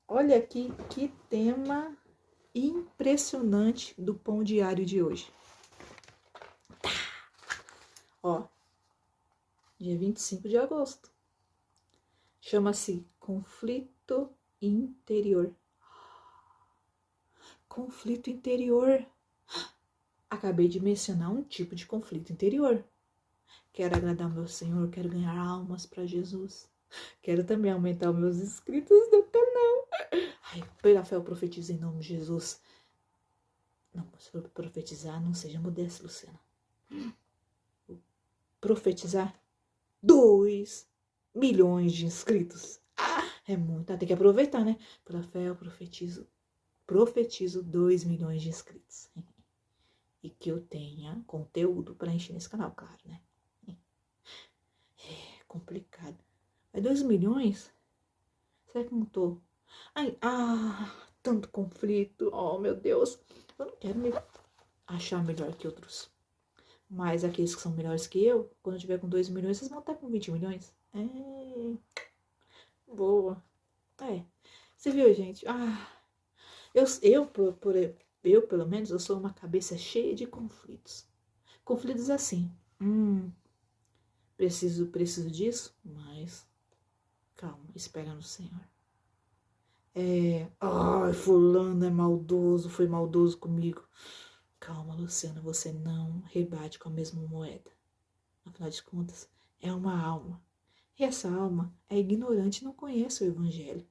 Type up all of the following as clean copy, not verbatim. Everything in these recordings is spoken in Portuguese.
Olha aqui que tema impressionante do pão diário de hoje. Ó, dia 25 de agosto. Chama-se conflito interior. Conflito interior. Acabei de mencionar um tipo de conflito interior. Quero agradar o meu Senhor, quero ganhar almas para Jesus. Quero também aumentar os meus inscritos do canal. Ai, pela fé eu profetizo em nome de Jesus. Não, se for profetizar, não seja modesta, Luciana. Profetizar 2 milhões de inscritos. É muito, tem que aproveitar, né? Pela fé eu profetizo 2 milhões de inscritos. E que eu tenha conteúdo para encher nesse canal, claro, né? É complicado. Mas 2 milhões? Será que não tô? Ai, tanto conflito. Oh, meu Deus. Eu não quero me achar melhor que outros. Mas aqueles que são melhores que eu, quando eu tiver com 2 milhões, vocês vão estar com 20 milhões. Boa. Você viu, gente? Eu, pelo menos, eu sou uma cabeça cheia de conflitos. Conflitos assim. Preciso disso, mas calma, espera no Senhor. Fulano é maldoso, foi maldoso comigo. Calma, Luciana, você não rebate com a mesma moeda. Afinal de contas, é uma alma. E essa alma é ignorante e não conhece o Evangelho.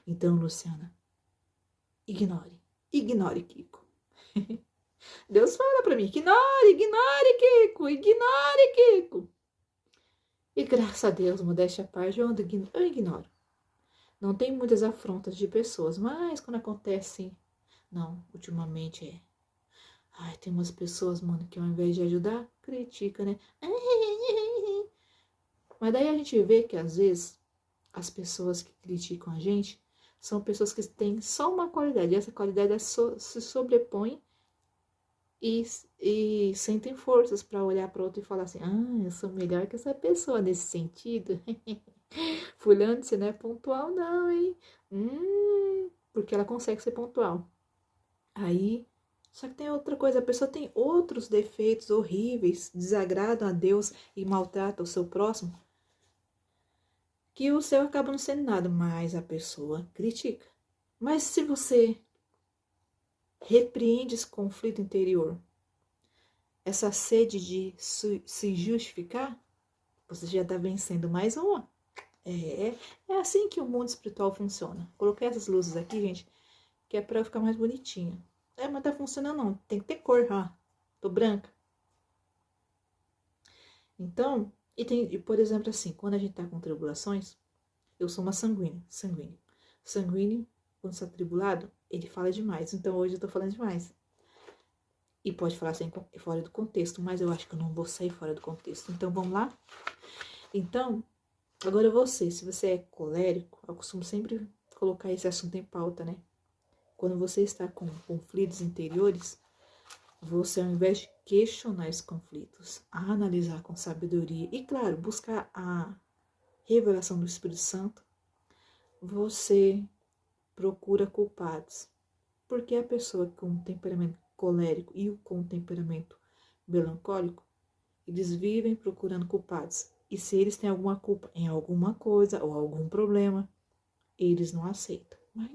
Então, Luciana, ignore Kiko. Deus fala pra mim, ignore Kiko. E graças a Deus, modéstia à parte, eu ignoro. Não tem muitas afrontas de pessoas, mas quando acontece, não, ultimamente tem umas pessoas, mano, que ao invés de ajudar, critica, né? Mas daí a gente vê que às vezes as pessoas que criticam a gente são pessoas que têm só uma qualidade, e essa qualidade se sobrepõe e sentem forças para olhar para outro e falar assim, eu sou melhor que essa pessoa nesse sentido. Fulano, você não é pontual não, hein? Porque ela consegue ser pontual. Aí, só que tem outra coisa, a pessoa tem outros defeitos horríveis, desagradam a Deus e maltratam o seu próximo, que o seu acaba não sendo nada, mas a pessoa critica. Mas se você repreende esse conflito interior, essa sede de se justificar, você já está vencendo mais uma. É assim que o mundo espiritual funciona. Coloquei essas luzes aqui, gente, que é para eu ficar mais bonitinha. Mas tá funcionando não, tem que ter cor, tô branca. Então, por exemplo, assim, quando a gente tá com tribulações, eu sou uma sanguínea. Sanguíneo, quando está tribulado, ele fala demais. Então, hoje eu tô falando demais. E pode falar assim, fora do contexto, mas eu acho que eu não vou sair fora do contexto. Então, vamos lá? Então, agora se você é colérico, eu costumo sempre colocar esse assunto em pauta, né? Quando você está com conflitos interiores, você, ao invés de questionar esses conflitos, analisar com sabedoria e, claro, buscar a revelação do Espírito Santo, você procura culpados. Porque a pessoa com temperamento colérico e o com temperamento melancólico, eles vivem procurando culpados. E se eles têm alguma culpa em alguma coisa ou algum problema, eles não aceitam. Mas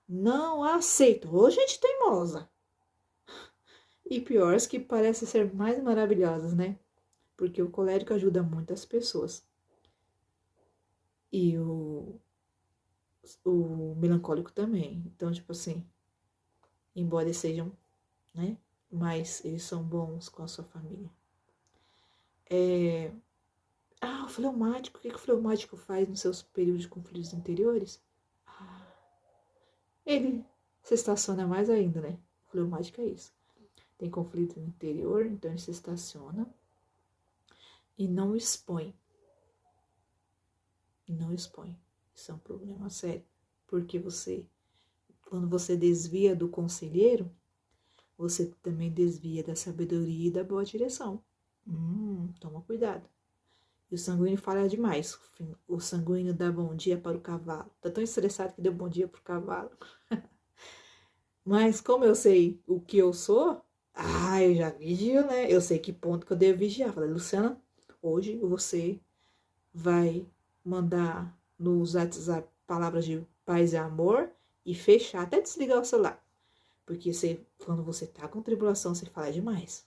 não aceitam. Ô, gente teimosa. E pior, as que parecem ser mais maravilhosas, né? Porque o colérico ajuda muitas pessoas. E o melancólico também. Então, tipo assim, embora eles sejam, né? Mas eles são bons com a sua família. O fleumático. O que o fleumático faz nos seus períodos de conflitos interiores? Ele se estaciona mais ainda, né? O fleumático é isso. Tem conflito no interior, então ele se estaciona e não expõe. Isso é um problema sério. Porque quando você desvia do conselheiro, você também desvia da sabedoria e da boa direção. Toma cuidado. E o sanguíneo fala demais. O sanguíneo dá bom dia para o cavalo. Tá tão estressado que deu bom dia pro cavalo. Mas como eu sei o que eu sou, eu já vigio, né? Eu sei que ponto que eu devo vigiar. Falei, Luciana, hoje você vai mandar nos WhatsApp palavras de paz e amor e fechar, até desligar o celular. Porque quando você tá com tribulação, você fala demais,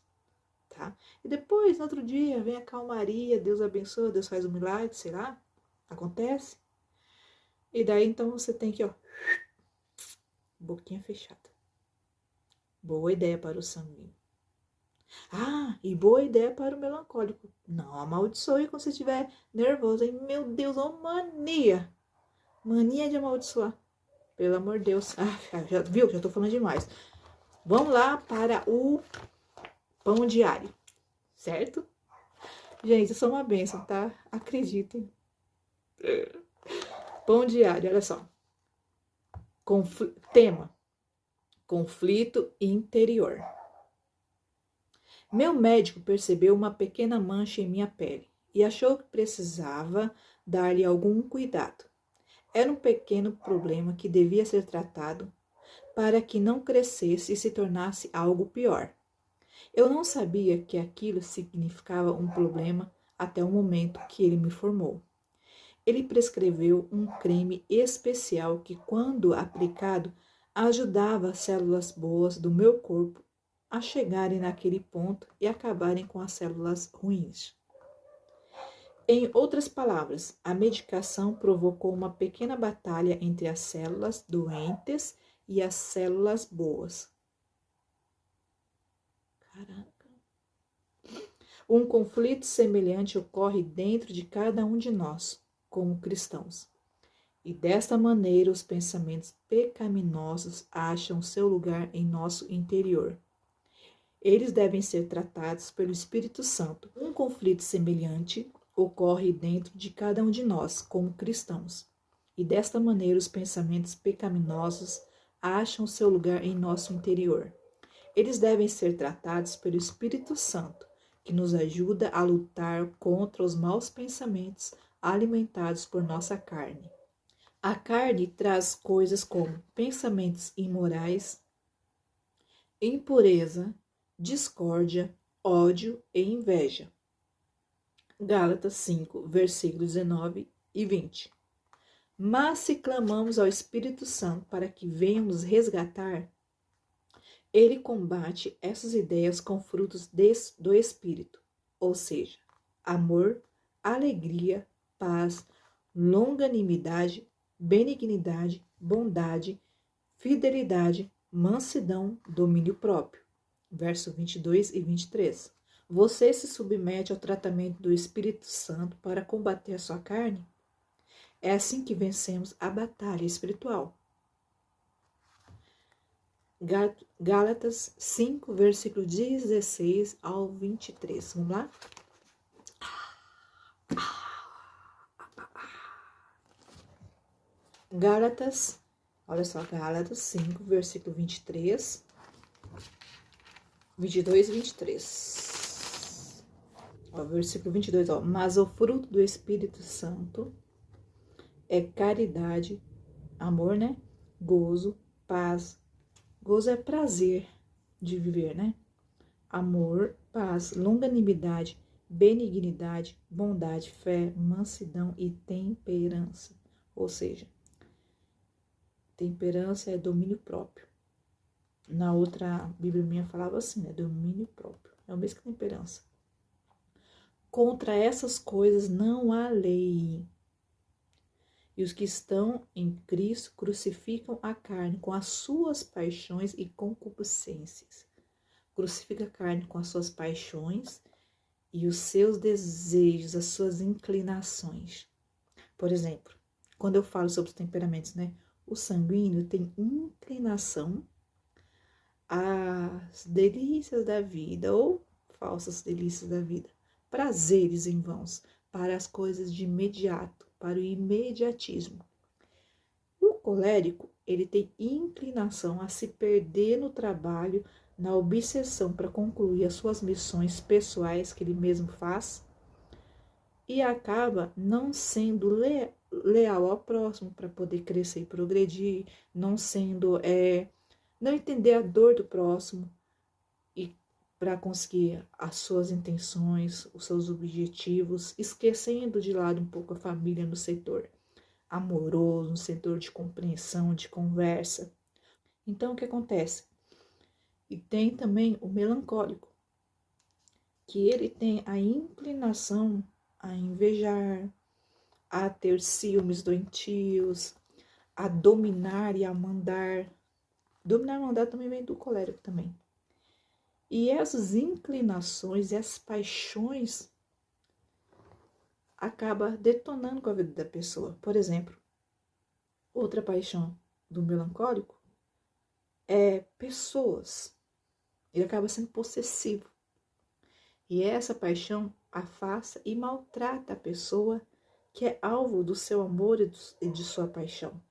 tá? E depois, no outro dia, vem a calmaria, Deus abençoa, Deus faz um milagre, sei lá, acontece. E daí, então, você tem que, ó, boquinha fechada. Boa ideia para o sanguíneo. E boa ideia para o melancólico. Não amaldiçoe quando você estiver nervoso, hein? Meu Deus, ó, mania. Mania de amaldiçoar. Pelo amor de Deus. Já viu? Já tô falando demais. Vamos lá para o pão diário, certo? Gente, eu sou uma bênção, tá? Acreditem. Pão diário, olha só. Tema: conflito interior. Meu médico percebeu uma pequena mancha em minha pele e achou que precisava dar-lhe algum cuidado. Era um pequeno problema que devia ser tratado para que não crescesse e se tornasse algo pior. Eu não sabia que aquilo significava um problema até o momento que ele me informou. Ele prescreveu um creme especial que, quando aplicado, ajudava as células boas do meu corpo a chegarem naquele ponto e acabarem com as células ruins. Em outras palavras, a medicação provocou uma pequena batalha entre as células doentes e as células boas. Caraca. Um conflito semelhante ocorre dentro de cada um de nós, como cristãos. E desta maneira os pensamentos pecaminosos acham seu lugar em nosso interior. Eles devem ser tratados pelo Espírito Santo. Um conflito semelhante ocorre dentro de cada um de nós, como cristãos. E desta maneira os pensamentos pecaminosos acham seu lugar em nosso interior. Eles devem ser tratados pelo Espírito Santo, que nos ajuda a lutar contra os maus pensamentos alimentados por nossa carne. A carne traz coisas como pensamentos imorais, impureza, discórdia, ódio e inveja. Gálatas 5, versículos 19 e 20. Mas se clamamos ao Espírito Santo para que venha nos resgatar, ele combate essas ideias com frutos do Espírito, ou seja, amor, alegria, paz, longanimidade, benignidade, bondade, fidelidade, mansidão, domínio próprio. Verso 22 e 23. Você se submete ao tratamento do Espírito Santo para combater a sua carne? É assim que vencemos a batalha espiritual. Gálatas 5, versículo 16 ao 23. Vamos lá? Gálatas, olha só, Gálatas 5, versículo 23, 22 e 23. Versículo 22, mas o fruto do Espírito Santo é caridade, amor, né? Gozo, paz. Gozo é prazer de viver, né? Amor, paz, longanimidade, benignidade, bondade, fé, mansidão e temperança. Ou seja, temperança é domínio próprio. Na outra Bíblia minha falava assim, né? Domínio próprio. É o mesmo que temperança. Contra essas coisas não há lei. E os que estão em Cristo crucificam a carne com as suas paixões e concupiscências. Crucifica a carne com as suas paixões e os seus desejos, as suas inclinações. Por exemplo, quando eu falo sobre os temperamentos, né? O sanguíneo tem inclinação às delícias da vida ou falsas delícias da vida, prazeres em vãos, para as coisas de imediato, para o imediatismo. O colérico, ele tem inclinação a se perder no trabalho, na obsessão para concluir as suas missões pessoais que ele mesmo faz, e acaba não sendo leal ao próximo para poder crescer e progredir, não sendo, não entender a dor do próximo e para conseguir as suas intenções, os seus objetivos, esquecendo de lado um pouco a família no setor amoroso, no setor de compreensão, de conversa. Então, o que acontece? E tem também o melancólico, que ele tem a inclinação a invejar, a ter ciúmes doentios, a dominar e a mandar. Dominar e mandar também vem do colérico também. E essas inclinações e as paixões acabam detonando com a vida da pessoa. Por exemplo, outra paixão do melancólico é pessoas. Ele acaba sendo possessivo. E essa paixão afasta e maltrata a pessoa que é alvo do seu amor e de sua paixão.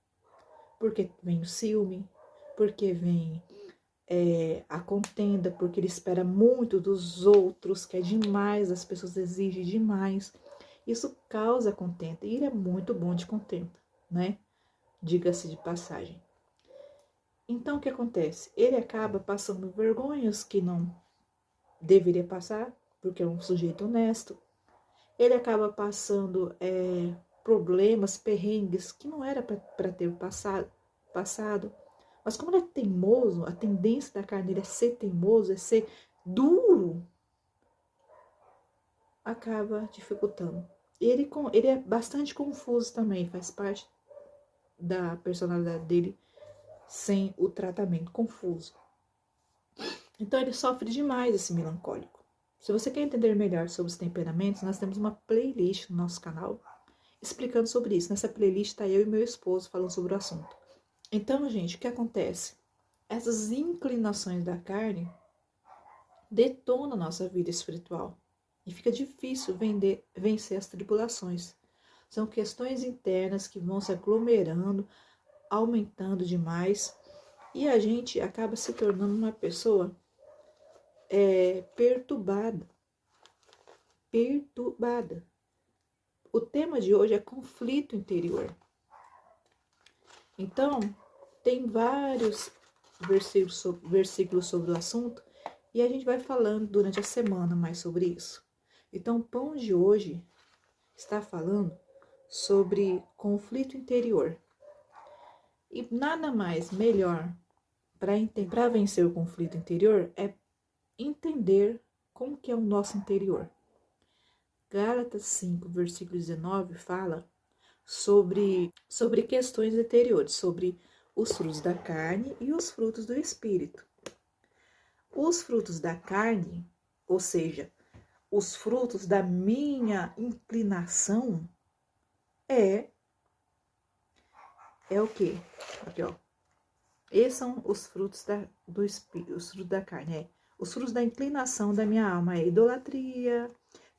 Porque vem o ciúme, porque vem a contenda, porque ele espera muito dos outros, quer demais, as pessoas exigem demais. Isso causa contenda, e ele é muito bom de contenda, né? Diga-se de passagem. Então, o que acontece? Ele acaba passando vergonhas que não deveria passar, porque é um sujeito honesto. Ele acaba passando problemas, perrengues que não era para ter passado. Mas como ele é teimoso, a tendência da carne dele é ser teimoso, é ser duro, acaba dificultando. Ele é bastante confuso também, faz parte da personalidade dele sem o tratamento, confuso. Então ele sofre demais, esse melancólico. Se você quer entender melhor sobre os temperamentos, nós temos uma playlist no nosso canal explicando sobre isso. Nessa playlist está eu e meu esposo falando sobre o assunto. Então, gente, o que acontece? Essas inclinações da carne detonam a nossa vida espiritual e fica difícil vencer as tribulações. São questões internas que vão se aglomerando, aumentando demais, e a gente acaba se tornando uma pessoa perturbada. O tema de hoje é conflito interior. Então, tem vários versículos sobre o assunto, e a gente vai falando durante a semana mais sobre isso. Então, o pão de hoje está falando sobre conflito interior. E nada mais melhor para vencer o conflito interior é entender como que é o nosso interior. Gálatas 5, versículo 19, fala sobre questões interiores, sobre os frutos da carne e os frutos do espírito. Os frutos da carne, ou seja, os frutos da minha inclinação, é o quê? Aqui, ó. Esses são os frutos do espírito, os frutos da carne, os frutos da inclinação da minha alma, é idolatria,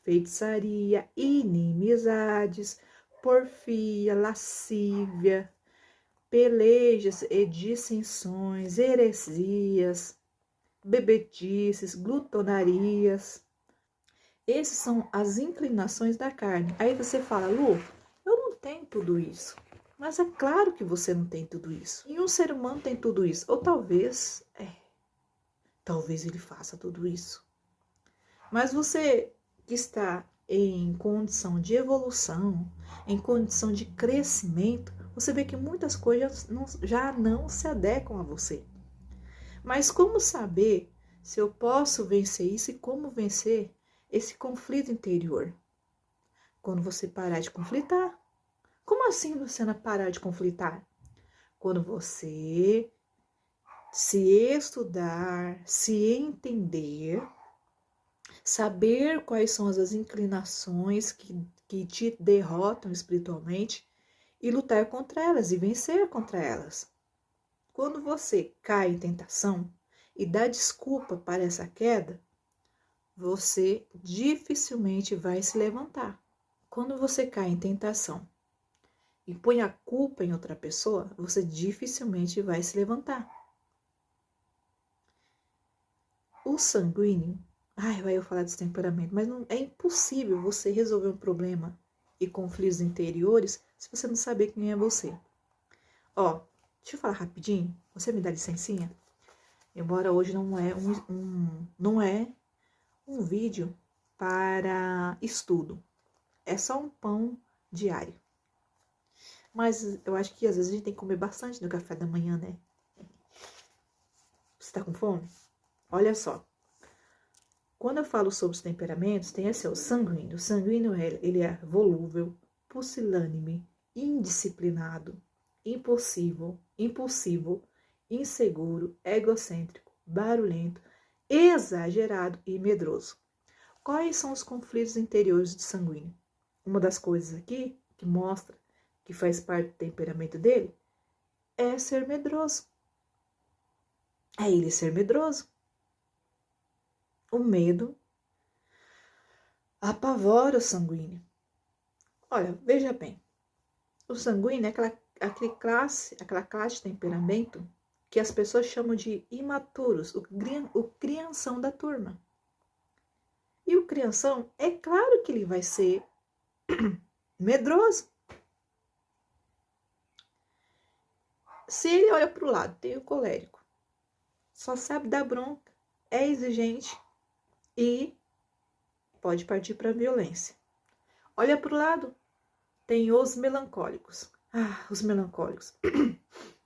feitiçaria, inimizades, porfia, lascívia, pelejas e dissensões, heresias, bebedices, glutonarias. Essas são as inclinações da carne. Aí você fala, Lu, eu não tenho tudo isso. Mas é claro que você não tem tudo isso. E um ser humano tem tudo isso. Ou talvez ele faça tudo isso. Mas você que está em condição de evolução, em condição de crescimento, você vê que muitas coisas já não se adequam a você. Mas como saber se eu posso vencer isso e como vencer esse conflito interior? Quando você parar de conflitar. Como assim você não parar de conflitar? Quando você se estudar, se entender, saber quais são as inclinações que te derrotam espiritualmente e lutar contra elas e vencer contra elas. Quando você cai em tentação e dá desculpa para essa queda, você dificilmente vai se levantar. Quando você cai em tentação e põe a culpa em outra pessoa, você dificilmente vai se levantar. O sanguíneo Ai, vai eu falar desse temperamento, mas não é impossível você resolver um problema e conflitos interiores se você não saber quem é você. Ó, deixa eu falar rapidinho. Você me dá licencinha? Embora hoje não é um vídeo para estudo. É só um pão diário. Mas eu acho que às vezes a gente tem que comer bastante no café da manhã, né? Você tá com fome? Olha só. Quando eu falo sobre os temperamentos, tem esse, o sanguíneo. O sanguíneo, ele é volúvel, pusilânime, indisciplinado, impulsivo, inseguro, egocêntrico, barulhento, exagerado e medroso. Quais são os conflitos interiores do sanguíneo? Uma das coisas aqui que mostra que faz parte do temperamento dele é ser medroso. É ele ser medroso. O medo apavora o sanguíneo. Olha, veja bem, o sanguíneo é aquela classe de temperamento que as pessoas chamam de imaturos, o crianção da turma. E o crianção, é claro que ele vai ser medroso. Se ele olha para o lado, tem o colérico, só sabe dar bronca, é exigente e pode partir para a violência. Olha para o lado, tem os melancólicos. Ah, os melancólicos.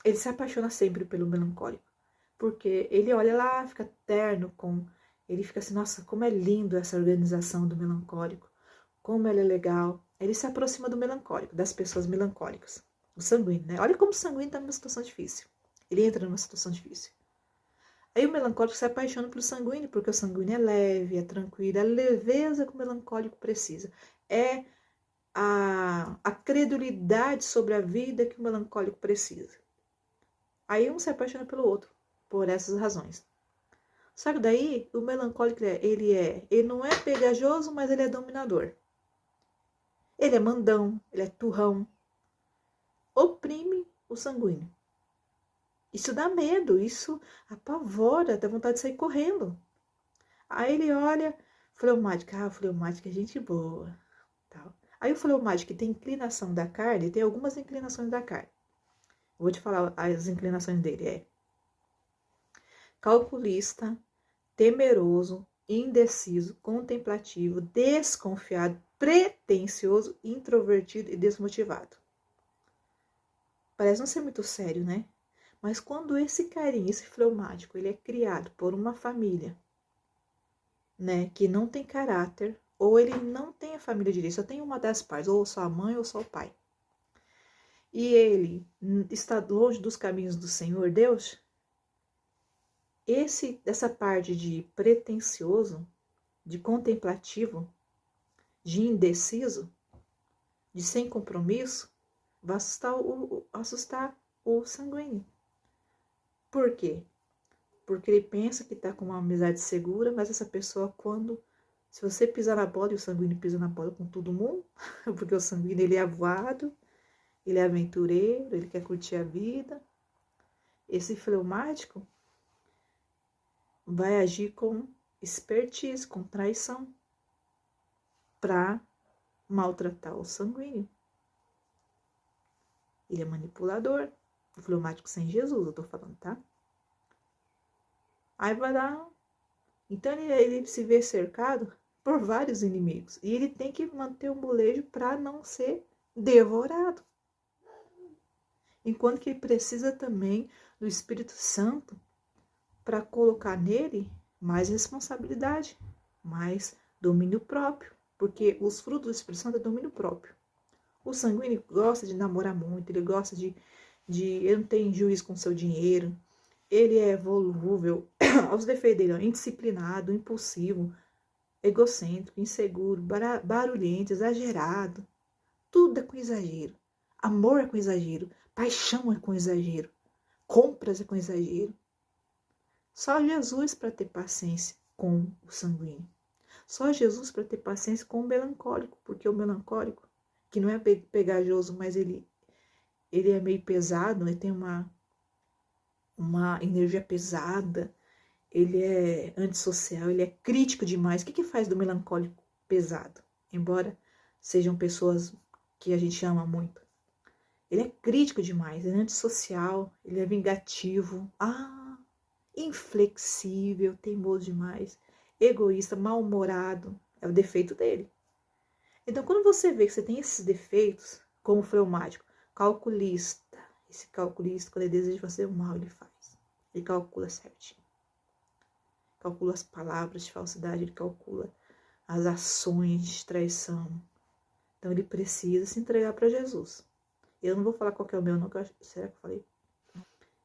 Ele se apaixona sempre pelo melancólico, porque ele olha lá, fica terno com... Ele fica assim, nossa, como é lindo essa organização do melancólico, como ela é legal. Ele se aproxima do melancólico, das pessoas melancólicas. O sanguíneo, né? Olha como o sanguíneo está numa situação difícil. Ele entra numa situação difícil. Aí o melancólico se apaixona pelo sanguíneo, porque o sanguíneo é leve, é tranquilo, é a leveza que o melancólico precisa. É a credulidade sobre a vida que o melancólico precisa. Aí um se apaixona pelo outro, por essas razões. Só que daí, o melancólico, ele não é pegajoso, mas ele é dominador. Ele é mandão, ele é turrão. Oprime o sanguíneo. Isso dá medo, isso apavora, dá vontade de sair correndo. Aí ele olha, fleumática, fleumática é gente boa. Tal. Aí o fleumático tem inclinação da carne, tem algumas inclinações da carne. Vou te falar as inclinações dele, calculista, temeroso, indeciso, contemplativo, desconfiado, pretensioso, introvertido e desmotivado. Parece não ser muito sério, né? Mas quando esse carinha, esse fleumático, ele é criado por uma família, né, que não tem caráter, ou ele não tem a família direito, só tem uma das partes, ou só a mãe ou só o pai, e ele está longe dos caminhos do Senhor Deus, essa parte de pretensioso, de contemplativo, de indeciso, de sem compromisso, vai assustar o sanguíneo. Por quê? Porque ele pensa que está com uma amizade segura, mas essa pessoa, se você pisar na bola, e o sanguíneo pisa na bola com todo mundo, porque o sanguíneo ele é avoado, ele é aventureiro, ele quer curtir a vida. Esse fleumático vai agir com expertise, com traição, para maltratar o sanguíneo. Ele é manipulador. O fleumático sem Jesus, eu tô falando, tá? Aí vai dar... Então ele se vê cercado por vários inimigos. E ele tem que manter o molejo para não ser devorado. Enquanto que ele precisa também do Espírito Santo para colocar nele mais responsabilidade, mais domínio próprio. Porque os frutos do Espírito Santo é domínio próprio. O sanguíneo gosta de namorar muito, ele gosta ele não tem juízo com seu dinheiro, ele é volúvel, aos defeitos dele, indisciplinado, impulsivo, egocêntrico, inseguro, barulhento, exagerado. Tudo é com exagero. Amor é com exagero, paixão é com exagero, compras é com exagero. Só Jesus para ter paciência com o sanguíneo. Só Jesus para ter paciência com o melancólico, porque o melancólico, que não é pegajoso, mas ele é meio pesado, ele tem uma energia pesada, ele é antissocial, ele é crítico demais. O que faz do melancólico pesado? Embora sejam pessoas que a gente ama muito. Ele é crítico demais, ele é antissocial, ele é vingativo, inflexível, teimoso demais, egoísta, mal-humorado. É o defeito dele. Então, quando você vê que você tem esses defeitos, como o fleumático, calculista, esse calculista, quando ele deseja fazer o mal, ele faz. Ele calcula certinho. Calcula as palavras de falsidade, ele calcula as ações de traição. Então, ele precisa se entregar para Jesus. Eu não vou falar qual que é o meu, não, será que eu falei?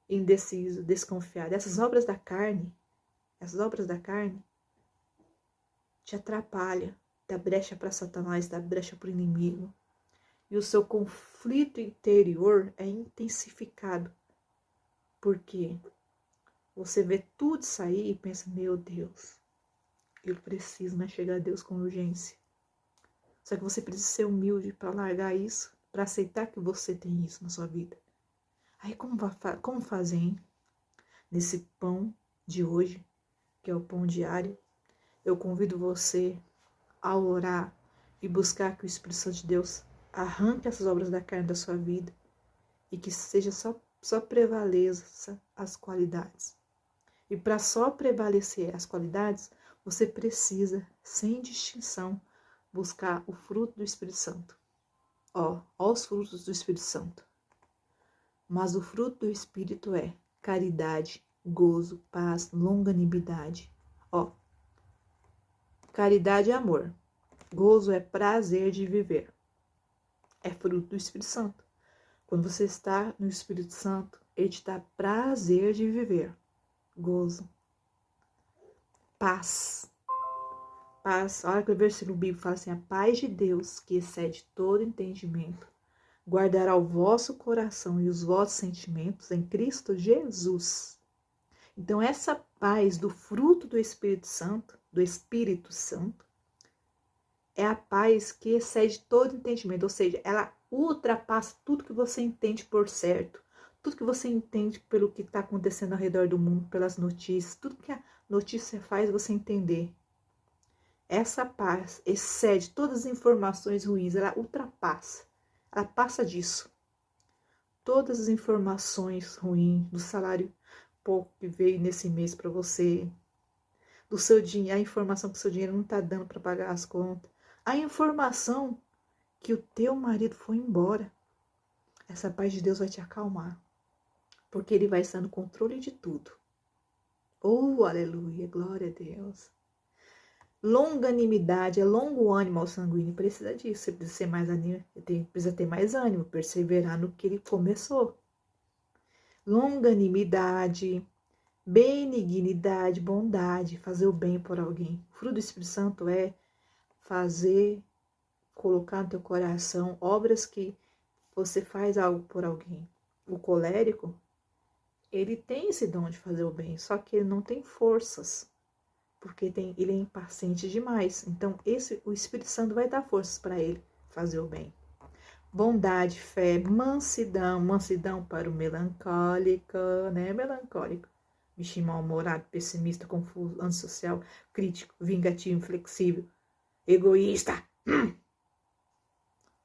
Indeciso, desconfiado. Essas obras da carne te atrapalham, dá brecha para Satanás, dá brecha para o inimigo. E o seu conflito interior é intensificado. Porque você vê tudo sair e pensa, meu Deus, eu preciso mais chegar a Deus com urgência. Só que você precisa ser humilde para largar isso, para aceitar que você tem isso na sua vida. Aí como fazer, hein? Nesse pão de hoje, que é o pão diário, eu convido você a orar e buscar que o Espírito Santo de Deus arranque essas obras da carne da sua vida e que seja só prevaleça as qualidades. E para só prevalecer as qualidades, você precisa, sem distinção, buscar o fruto do Espírito Santo. Ó os frutos do Espírito Santo. Mas o fruto do Espírito é caridade, gozo, paz, longanimidade. Caridade é amor. Gozo é prazer de viver. É fruto do Espírito Santo. Quando você está no Espírito Santo, ele te dá prazer de viver. Gozo. Paz. Paz. Olha que o versículo bíblico fala assim, a paz de Deus, que excede todo entendimento, guardará o vosso coração e os vossos sentimentos em Cristo Jesus. Então, essa paz do fruto do Espírito Santo, é a paz que excede todo entendimento, ou seja, ela ultrapassa tudo que você entende por certo, tudo que você entende pelo que está acontecendo ao redor do mundo, pelas notícias, tudo que a notícia faz você entender. Essa paz excede todas as informações ruins, ela ultrapassa, ela passa disso. Todas as informações ruins, do salário pouco que veio nesse mês para você, do seu dinheiro, a informação que o seu dinheiro não está dando para pagar as contas, a informação que o teu marido foi embora, essa paz de Deus vai te acalmar, porque ele vai estar no controle de tudo. Oh, aleluia, glória a Deus. Longanimidade, é longo ânimo ao sanguíneo, precisa disso, você precisa ser mais ânimo, precisa ter mais ânimo, perseverar no que ele começou. Longanimidade, benignidade, bondade, fazer o bem por alguém. O fruto do Espírito Santo é colocar no teu coração obras que você faz algo por alguém. O colérico, ele tem esse dom de fazer o bem, só que ele não tem forças, porque ele é impaciente demais. Então, o Espírito Santo vai dar forças para ele fazer o bem. Bondade, fé, mansidão para o melancólico, né? Melancólico. Bichinho mal-humorado, pessimista, confuso, antissocial, crítico, vingativo, inflexível, egoísta.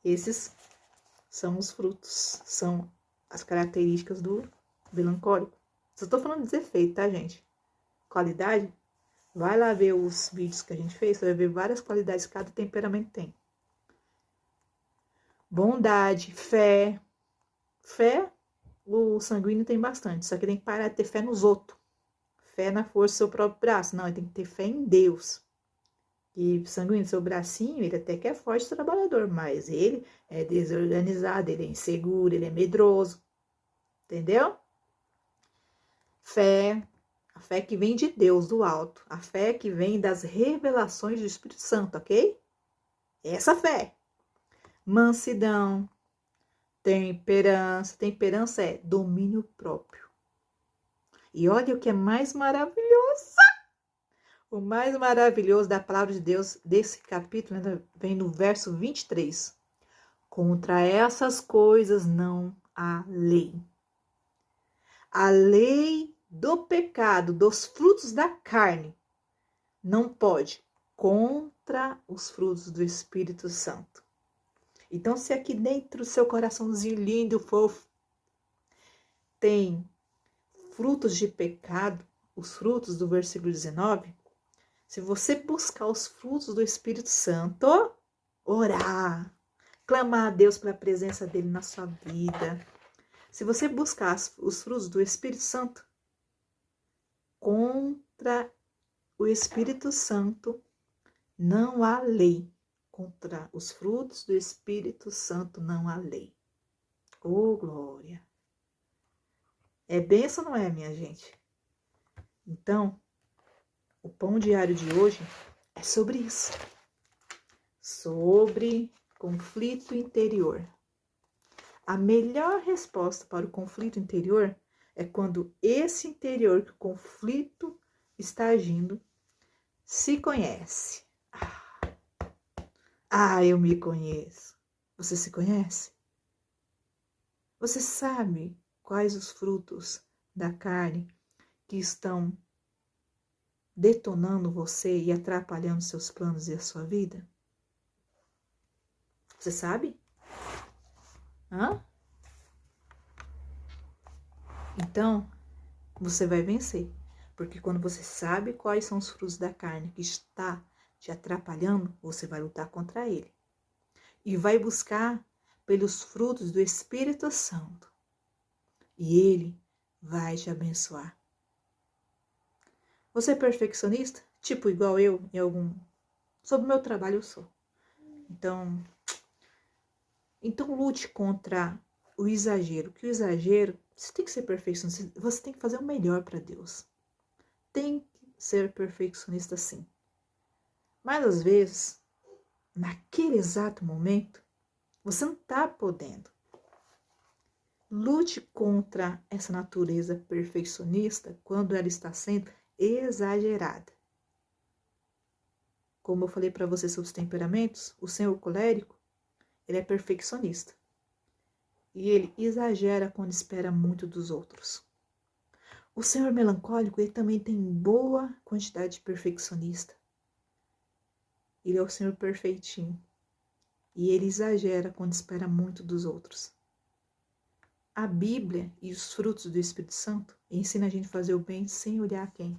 Esses são os frutos, são as características do melancólico. Só estou falando de defeito, tá, gente? Qualidade, vai lá ver os vídeos que a gente fez, você vai ver várias qualidades que cada temperamento tem. Bondade, fé. Fé, o sanguíneo tem bastante, só que tem que parar de ter fé nos outros. Fé na força do seu próprio braço. Não, ele tem que ter fé em Deus. E sanguíneo, seu bracinho, ele até que é forte trabalhador, mas ele é desorganizado, ele é inseguro, ele é medroso. Entendeu? Fé, a fé que vem de Deus, do alto. A fé que vem das revelações do Espírito Santo, ok? Essa fé. Mansidão, temperança. Temperança é domínio próprio. E olha o que é mais maravilhoso. O mais maravilhoso da palavra de Deus desse capítulo vem no verso 23. Contra essas coisas não há lei. A lei do pecado, dos frutos da carne, não pode contra os frutos do Espírito Santo. Então, se aqui dentro do seu coraçãozinho lindo, fofo, tem frutos de pecado, os frutos do versículo 19, se você buscar os frutos do Espírito Santo, orar, clamar a Deus pela presença dele na sua vida, se você buscar os frutos do Espírito Santo, contra o Espírito Santo não há lei. Contra os frutos do Espírito Santo não há lei. Oh, glória! É bênção, não é, minha gente? Então, o pão diário de hoje é sobre isso. Sobre conflito interior. A melhor resposta para o conflito interior é quando esse interior que o conflito está agindo se conhece. Eu me conheço. Você se conhece? Você sabe quais os frutos da carne que estão detonando você e atrapalhando seus planos e a sua vida? Você sabe? Então, você vai vencer. Porque quando você sabe quais são os frutos da carne que está te atrapalhando, você vai lutar contra ele. E vai buscar pelos frutos do Espírito Santo. E ele vai te abençoar. Você é perfeccionista? Tipo igual eu em algum... Sobre o meu trabalho eu sou. Então lute contra o exagero. Que o exagero, você tem que ser perfeccionista. Você tem que fazer o melhor para Deus. Tem que ser perfeccionista sim. Mas às vezes, naquele exato momento, você não está podendo. Lute contra essa natureza perfeccionista quando ela está sendo exagerada. Como eu falei para você sobre os temperamentos, o senhor colérico, ele é perfeccionista. E ele exagera quando espera muito dos outros. O senhor melancólico, ele também tem boa quantidade de perfeccionista. Ele é o senhor perfeitinho. E ele exagera quando espera muito dos outros. A Bíblia e os frutos do Espírito Santo ensinam a gente a fazer o bem sem olhar a quem.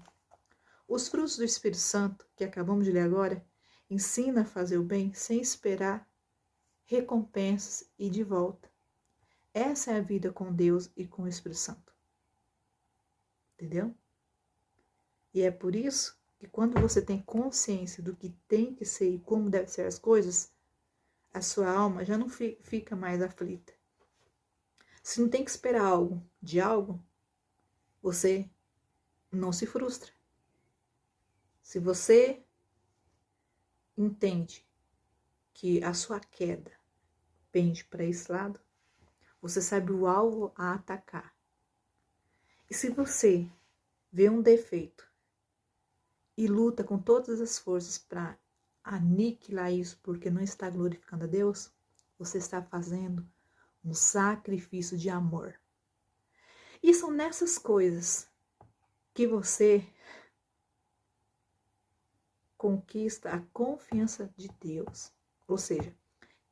Os frutos do Espírito Santo, que acabamos de ler agora, ensina a fazer o bem sem esperar recompensas e de volta. Essa é a vida com Deus e com o Espírito Santo. Entendeu? E é por isso que quando você tem consciência do que tem que ser e como devem ser as coisas, a sua alma já não fica mais aflita. Se não tem que esperar algo de algo, você não se frustra. Se você entende que a sua queda pende para esse lado, você sabe o alvo a atacar. E se você vê um defeito e luta com todas as forças para aniquilar isso porque não está glorificando a Deus, você está fazendo um sacrifício de amor. E são nessas coisas que você conquista a confiança de Deus. Ou seja,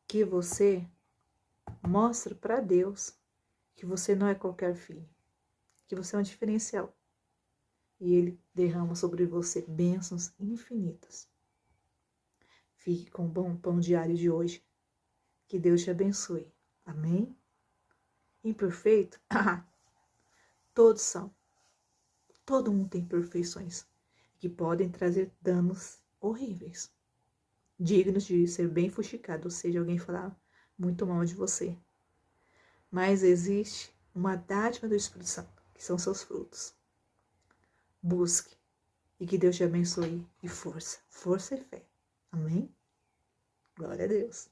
que você mostra para Deus que você não é qualquer filho, que você é um diferencial. E Ele derrama sobre você bênçãos infinitas. Fique com o bom pão diário de hoje. Que Deus te abençoe. Amém? Imperfeito? Todos são. Todo mundo tem imperfeições que podem trazer danos horríveis, dignos de ser bem fuxicado, ou seja, alguém falar muito mal de você. Mas existe uma dádiva do Espírito Santo, que são seus frutos. Busque e que Deus te abençoe e força e fé. Amém? Glória a Deus.